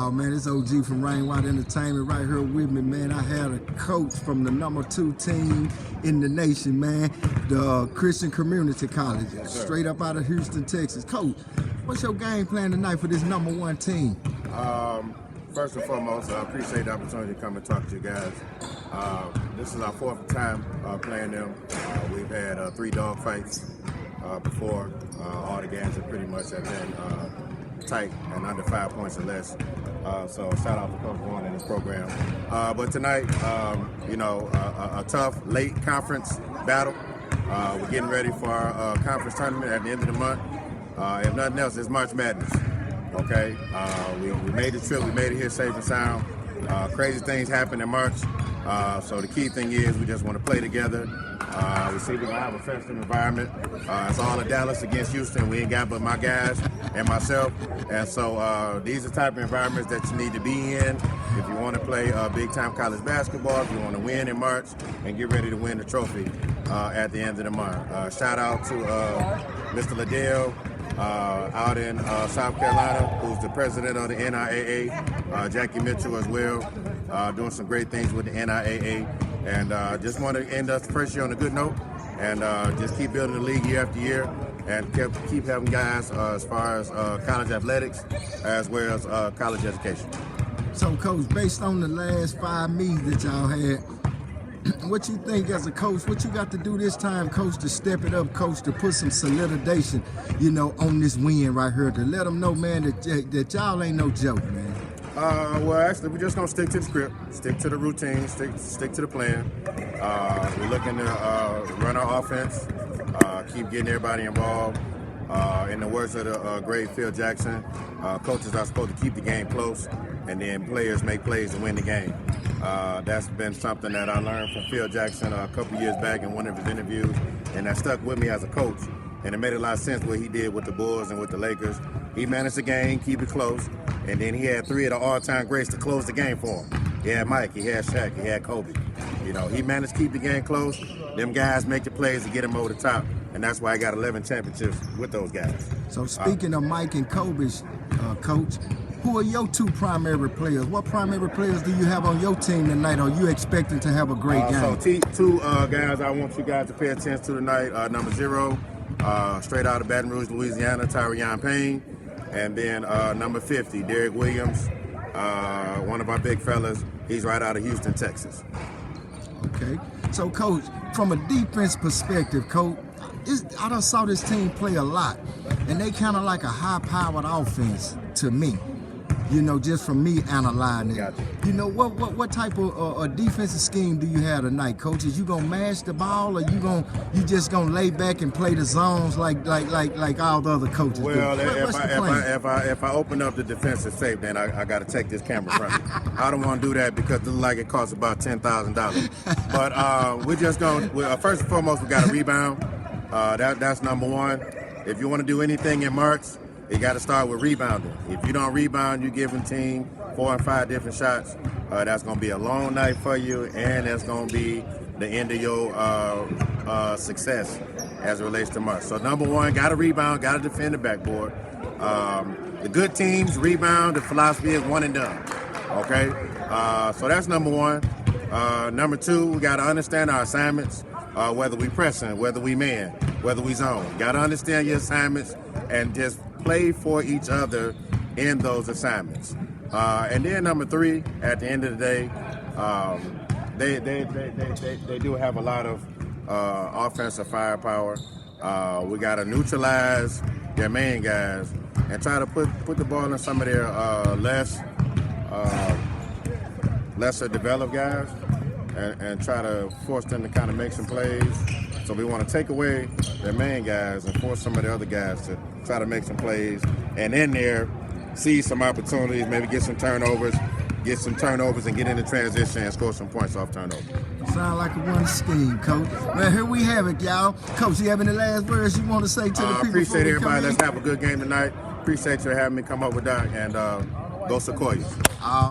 Oh man, it's OG from Rainwater Entertainment right here with me, man. I had a coach from the #2 team in the nation, man, the Christian Community College, straight up out of Houston, Texas. Coach, what's your game plan tonight for this #1 team? First and foremost, I appreciate the opportunity to come and talk to you guys. This is our 4th time playing them. We've had 3 dog fights before. All the games have pretty much have been tight and under 5 points or less. So shout out to Coach Brunson and his program. But tonight, a tough late conference battle. We're getting ready for our conference tournament at the end of the month. If nothing else, it's March Madness. Okay, we made the trip. We made it here safe and sound. Crazy things happen in March. So the key thing is we just want to play together. We see we're gonna have a festive environment. It's all in Dallas against Houston. We ain't got but my guys and myself. And so these are the type of environments that you need to be in if you want to play big time college basketball, if you want to win in March and get ready to win the trophy at the end of the month. Shout out to Mr. Liddell out in South Carolina, who's the president of the NIAA, Jackie Mitchell as well, doing some great things with the NIAA. And just want to end us the first year on a good note, and just keep building the league year after year, and keep having guys as far as college athletics as well as college education. So, Coach, based on the last 5 meetings that y'all had, what you think as a coach, what you got to do this time, Coach, to step it up, Coach, to put some solidation, on this win right here, to let them know, man, that y'all ain't no joke, man? Well, actually, we're just going to stick to the script, stick to the routine, stick to the plan. We're looking to run our offense, keep getting everybody involved. In the words of the great Phil Jackson, coaches are supposed to keep the game close, and then players make plays to win the game. That's been something that I learned from Phil Jackson a couple years back in one of his interviews, and that stuck with me as a coach. And it made a lot of sense what he did with the Bulls and with the Lakers. He managed the game, keep it close, and then he had 3 of the all-time greats to close the game for him. He had Mike, he had Shaq, he had Kobe. He managed to keep the game close. Them guys make the plays to get him over the top, and that's why I got 11 championships with those guys. So speaking of Mike and Kobe's, Coach, who are your 2 primary players? What primary players do you have on your team tonight? Are you expecting to have a great game? So 2 guys I want you guys to pay attention to tonight. Number 0, straight out of Baton Rouge, Louisiana, Tyrion Payne. And then number 50, Derek Williams, one of our big fellas. He's right out of Houston, Texas. Okay. So, Coach, from a defense perspective, Coach, I done saw this team play a lot, and they kind of like a high-powered offense to me. Just from me analyzing it. Gotcha. What type of defensive scheme do you have tonight, Coach? Is you gonna mash the ball, or you just gonna lay back and play the zones like all the other coaches well, do? If I open up the defensive tape, then I got to take this camera from me. I don't want to do that because it looks like it costs about $10,000. But we're just going. First and foremost, we got to rebound. That's number 1. If you want to do anything in March, you got to start with rebounding. If you don't rebound, you're giving team 4 or 5 different shots. That's going to be a long night for you, and that's going to be the end of your success as it relates to March. So number 1, got to rebound, got to defend the backboard. The good teams rebound. The philosophy is 1 and done. Okay, so that's number 1. Number 2, we got to understand our assignments. Whether we pressing, whether we man, whether we zone. Got to understand your assignments and just play for each other in those assignments. And then number 3, at the end of the day, they do have a lot of offensive firepower. We got to neutralize their main guys and try to put the ball in some of their lesser developed guys and try to force them to kind of make some plays. So we want to take away their main guys and force some of the other guys to try to make some plays. And in there, see some opportunities, maybe get some turnovers and get into transition and score some points off turnovers. Sound like a one scheme, Coach. Well, here we have it, y'all. Coach, you have any last words you want to say to the people? Appreciate everybody. Let's have a good game tonight. Appreciate you having me come up with that, and go Sequoias.